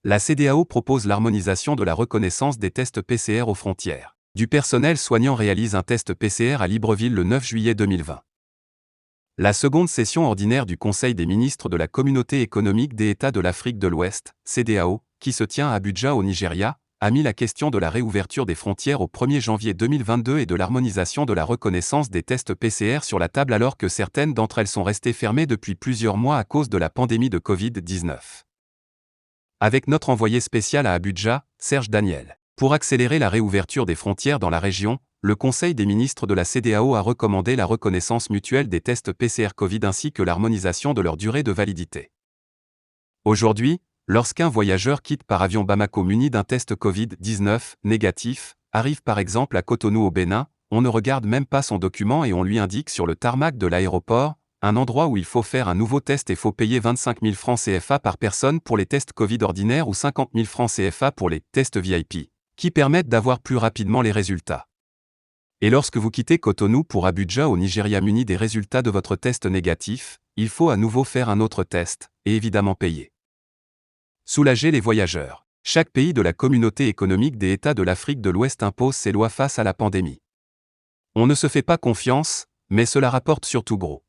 La CEDEAO propose l'harmonisation de la reconnaissance des tests PCR aux frontières. Du personnel soignant réalise un test PCR à Libreville le 9 juillet 2020. La seconde session ordinaire du Conseil des ministres de la Communauté économique des États de l'Afrique de l'Ouest, CEDEAO, qui se tient à Abuja au Nigeria, a mis la question de la réouverture des frontières au 1er janvier 2022 et de l'harmonisation de la reconnaissance des tests PCR sur la table alors que certaines d'entre elles sont restées fermées depuis plusieurs mois à cause de la pandémie de Covid-19. Avec notre envoyé spécial à Abuja, Serge Daniel. Pour accélérer la réouverture des frontières dans la région, le Conseil des ministres de la CEDEAO a recommandé la reconnaissance mutuelle des tests PCR Covid ainsi que l'harmonisation de leur durée de validité. Aujourd'hui, lorsqu'un voyageur quitte par avion Bamako muni d'un test Covid-19 négatif, arrive par exemple à Cotonou au Bénin, on ne regarde même pas son document et on lui indique sur le tarmac de l'aéroport, un endroit où il faut faire un nouveau test et faut payer 25 000 francs CFA par personne pour les tests Covid ordinaires ou 50 000 francs CFA pour les tests VIP, qui permettent d'avoir plus rapidement les résultats. Et lorsque vous quittez Cotonou pour Abuja au Nigeria muni des résultats de votre test négatif, il faut à nouveau faire un autre test, et évidemment payer. Soulager les voyageurs. Chaque pays de la Communauté économique des États de l'Afrique de l'Ouest impose ses lois face à la pandémie. On ne se fait pas confiance, mais cela rapporte surtout gros.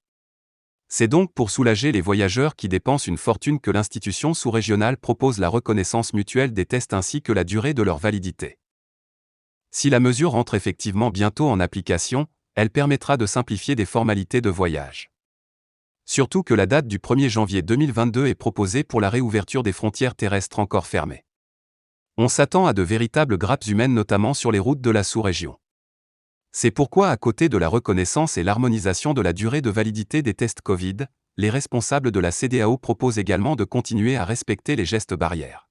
C'est donc pour soulager les voyageurs qui dépensent une fortune que l'institution sous-régionale propose la reconnaissance mutuelle des tests ainsi que la durée de leur validité. Si la mesure entre effectivement bientôt en application, elle permettra de simplifier des formalités de voyage. Surtout que la date du 1er janvier 2022 est proposée pour la réouverture des frontières terrestres encore fermées. On s'attend à de véritables grappes humaines notamment sur les routes de la sous-région. C'est pourquoi à côté de la reconnaissance et l'harmonisation de la durée de validité des tests Covid, les responsables de la CEDEAO proposent également de continuer à respecter les gestes barrières.